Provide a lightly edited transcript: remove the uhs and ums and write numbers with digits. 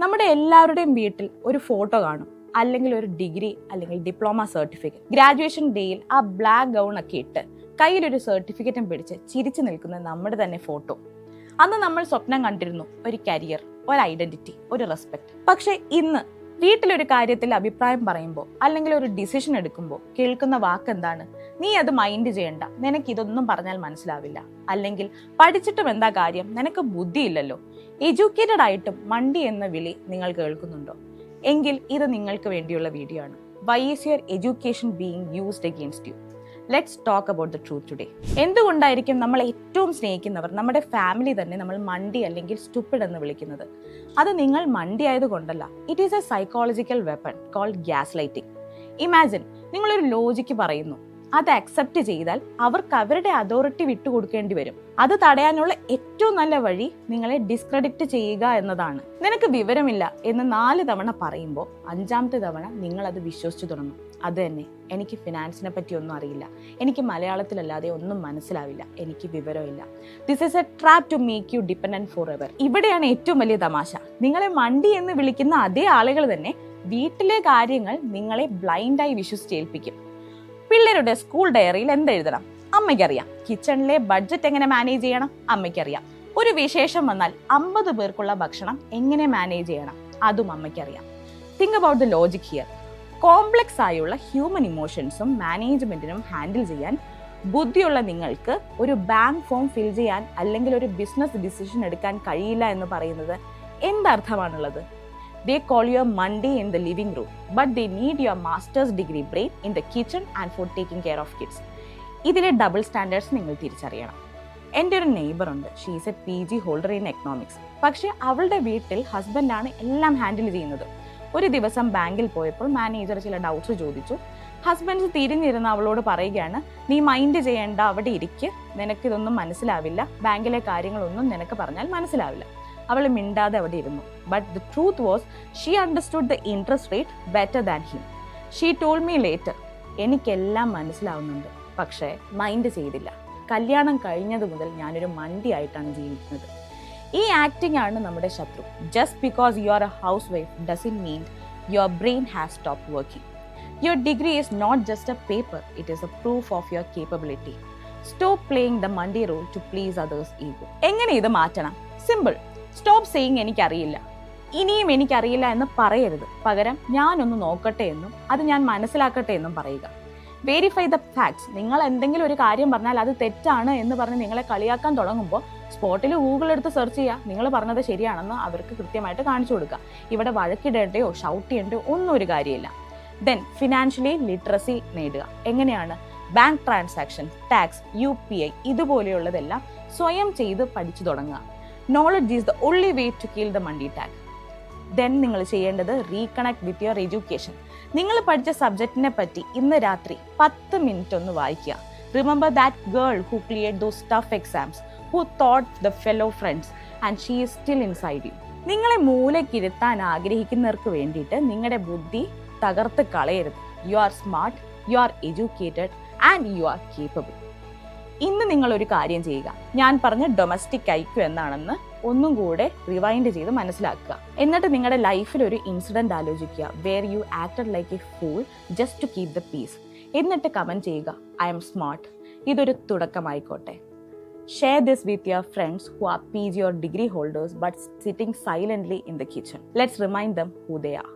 നമ്മുടെ എല്ലാവരുടെയും വീട്ടിൽ ഒരു ഫോട്ടോ കാണും, അല്ലെങ്കിൽ ഒരു ഡിഗ്രി അല്ലെങ്കിൽ ഡിപ്ലോമ സർട്ടിഫിക്കറ്റ്. ഗ്രാജുവേഷൻ ഡേയിൽ ആ ബ്ലാക്ക് ഗൗൺ ഒക്കെ ഇട്ട് കയ്യിലൊരു സർട്ടിഫിക്കറ്റും പിടിച്ച് ചിരിച്ചു നിൽക്കുന്ന നമ്മുടെ തന്നെ ഫോട്ടോ. അന്ന് നമ്മൾ സ്വപ്നം കണ്ടിരുന്നു ഒരു കരിയർ, ഒരു ഐഡന്റിറ്റി, ഒരു റെസ്പെക്ട്. പക്ഷെ ഇന്ന് വീട്ടിലൊരു കാര്യത്തിൽ അഭിപ്രായം പറയുമ്പോൾ അല്ലെങ്കിൽ ഒരു ഡിസിഷൻ എടുക്കുമ്പോൾ കേൾക്കുന്ന വാക്ക് എന്താണ്? നീ അത് മൈൻഡ് ചെയ്യണ്ട, നിനക്ക് ഇതൊന്നും പറഞ്ഞാൽ മനസ്സിലാവില്ല. അല്ലെങ്കിൽ പഠിച്ചിട്ടും എന്താ കാര്യം, നിനക്ക് ബുദ്ധിയില്ലല്ലോ. എഡ്യൂക്കേറ്റഡ് ആയിട്ടും മണ്ടി എന്ന വിളി നിങ്ങൾ കേൾക്കുന്നുണ്ടോ? എങ്കിൽ ഇത് നിങ്ങൾക്ക് വേണ്ടിയുള്ള വീഡിയോ ആണ്. Why is your education being used against you? Let's talk about the truth today. എന്തുകൊണ്ടായിരിക്കും നമ്മൾ ഏറ്റവും സ്നേഹിക്കുന്നവർ, നമ്മുടെ ഫാമിലി തന്നെ, നമ്മൾ മണ്ടി അല്ലെങ്കിൽ സ്റ്റുപ്പിഡ് എന്ന് വിളിക്കുന്നത്? അത് നിങ്ങൾ മണ്ടി ആയതുകൊണ്ടല്ല. It is a psychological weapon called gas lighting. Imagine, നിങ്ങളൊരു ലോജിക്ക് പറയുന്നു, അത് അക്സെപ്റ്റ് ചെയ്താൽ അവർക്ക് അവരുടെ അതോറിറ്റി വിട്ടുകൊടുക്കേണ്ടി വരും. അത് തടയാനുള്ള ഏറ്റവും നല്ല വഴി നിങ്ങളെ ഡിസ്ക്രെഡിറ്റ് ചെയ്യുക എന്നതാണ്. നിനക്ക് വിവരമില്ല എന്ന് 4 തവണ പറയുമ്പോൾ 5ാമത്തെ തവണ നിങ്ങൾ അത് വിശ്വസിച്ചു തുടങ്ങും. അത് തന്നെ, എനിക്ക് ഫിനാൻസിനെ പറ്റി ഒന്നും അറിയില്ല, എനിക്ക് മലയാളത്തിലല്ലാതെ ഒന്നും മനസ്സിലാവില്ല, എനിക്ക് വിവരമില്ല. This is a trap to make you dependent forever. ഇവിടെയാണ് ഏറ്റവും വലിയ തമാശ. നിങ്ങളെ മണ്ടി എന്ന് വിളിക്കുന്ന അതേ ആളുകൾ തന്നെ വീട്ടിലെ കാര്യങ്ങൾ നിങ്ങളെ ബ്ലൈൻഡായി വിശ്വസിച്ചേൽപ്പിക്കും. പിള്ളേരുടെ സ്കൂൾ ഡയറിയിൽ എന്തെഴുതണം അമ്മയ്ക്കറിയാം. കിച്ചണിലെ ബഡ്ജറ്റ് എങ്ങനെ മാനേജ് ചെയ്യണം അമ്മയ്ക്കറിയാം. ഒരു വിശേഷം വന്നാൽ 50 പേർക്കുള്ള ഭക്ഷണം എങ്ങനെ മാനേജ് ചെയ്യണം അതും അമ്മയ്ക്കറിയാം. Think about the logic here. Complex ആയുള്ള ഹ്യൂമൻ ഇമോഷൻസും മാനേജ്മെന്റിനും ഹാൻഡിൽ ചെയ്യാൻ ബുദ്ധിയുള്ള നിങ്ങൾക്ക് ഒരു ബാങ്ക് ഫോം ഫിൽ ചെയ്യാൻ അല്ലെങ്കിൽ ഒരു ബിസിനസ് ഡിസിഷൻ എടുക്കാൻ കഴിയില്ല എന്ന് പറയുന്നത് എന്തർത്ഥമാണുള്ളത്? They call you a Monday in the living room, but they need your master's degree brain in the kitchen and for taking care of kids. ഇതിലെ ഡബിൾ സ്റ്റാൻഡേർഡ്സ് നിങ്ങൾ തിരിച്ചറിയണം. എൻ്റെ ഒരു നെയ്ബർ ഉണ്ട്. She is A PG holder in economics. പക്ഷേ അവളുടെ വീട്ടിൽ ഹസ്ബൻഡാണ് എല്ലാം ഹാൻഡിൽ ചെയ്യുന്നത്. ഒരു ദിവസം ബാങ്കിൽ പോയപ്പോൾ മാനേജർ ചില ഡൗട്ട്സ് ചോദിച്ചു. ഹസ്ബൻഡ് തിരിഞ്ഞിരുന്ന് അവളോട് പറയുകയാണ്, നീ മൈൻഡ് ചെയ്യേണ്ട, അവിടെ ഇരിക്ക്, നിനക്കിതൊന്നും മനസ്സിലാവില്ല, ബാങ്കിലെ കാര്യങ്ങളൊന്നും നിനക്ക് പറഞ്ഞാൽ മനസ്സിലാവില്ല. അവൾ മിണ്ടാതെ അവിടെ ഇരുന്നു. But the truth was she understood the interest rate better than him. She told me later, എനിക്കെല്ലാം മനസ്സിലാവുന്നുണ്ട്, പക്ഷേ മൈൻഡ് ചെയ്തില്ല. കല്യാണം കഴിഞ്ഞത് മുതൽ ഞാനൊരു മണ്ടി ആയിട്ടാണ് ജീവിക്കുന്നത്. ഈ ആക്ടിംഗ് ആണ് നമ്മുടെ ശത്രു. Just because you are a housewife doesn't mean your brain has stop working. Your degree is not just a paper, it is a proof of your capability. Stop playing the മണ്ടി role to please others ego. എങ്ങനെ ഇത് മാറ്റണം? Simple. Stop saying എനിക്കറിയില്ല, ഇനിയും എനിക്കറിയില്ല എന്ന് പറയരുത്. പകരം ഞാനൊന്ന് നോക്കട്ടെ എന്നും അത് ഞാൻ മനസ്സിലാക്കട്ടെ എന്നും പറയുക. Verify the facts. നിങ്ങൾ എന്തെങ്കിലും ഒരു കാര്യം പറഞ്ഞാൽ അത് തെറ്റാണ് എന്ന് പറഞ്ഞ് നിങ്ങളെ കളിയാക്കാൻ തുടങ്ങുമ്പോൾ സ്പോട്ടിൽ ഗൂഗിൾ എടുത്ത് സെർച്ച് ചെയ്യുക, നിങ്ങൾ പറഞ്ഞത് ശരിയാണെന്ന് അവർക്ക് കൃത്യമായിട്ട് കാണിച്ചു കൊടുക്കുക. ഇവിടെ വഴക്കിടേണ്ടയോ ഷൗട്ട് ചെയ്യേണ്ടയോ ഒന്നും ഒരു കാര്യമില്ല. ദെൻ ഫിനാൻഷ്യലി ലിറ്ററസി നേടുക. എങ്ങനെയാണ്? ബാങ്ക് ട്രാൻസാക്ഷൻ, ടാക്സ്, UPI ഇതുപോലെയുള്ളതെല്ലാം സ്വയം ചെയ്ത് പഠിച്ചു തുടങ്ങുക. Knowledge is the only way to kill the Monday tag. Then നിങ്ങൾ ചെയ്യേണ്ടത് റീകണക്ട് വിത്ത് യുവർ എഡ്യൂക്കേഷൻ. നിങ്ങൾ പഠിച്ച സബ്ജക്റ്റിനെ പറ്റി ഇന്ന് രാത്രി 10 മിനിറ്റ് ഒന്ന് വായിക്കുക. Remember that girl who cleared those tough exams, who thought the fellow friends and she is still inside U. നിങ്ങളെ മൂലക്കിരുത്താൻ ആഗ്രഹിക്കുന്നവർക്ക് വേണ്ടിയിട്ട് നിങ്ങളുടെ ബുദ്ധി തകർത്ത് കളയരുത്. You are smart, you are educated and you are capable. ഇന്ന് നിങ്ങളൊരു കാര്യം ചെയ്യുക. ഞാൻ പറഞ്ഞ ഡൊമസ്റ്റിക് IQ എന്താണെന്ന് ഒന്നും കൂടെ റിവൈൻഡ് ചെയ്ത് മനസ്സിലാക്കുക. എന്നിട്ട് നിങ്ങളുടെ ലൈഫിൽ ഒരു ഇൻസിഡന്റ് ആലോചിക്കുക where you acted like a fool just to keep the peace. എന്നിട്ട് കമന്റ് ചെയ്യുക, ഐ എം സ്മാർട്ട്. ഇതൊരു തുടക്കമായിക്കോട്ടെ. Share this with your friends who are PG or degree holders but sitting silently in the kitchen. Let's remind them who they are.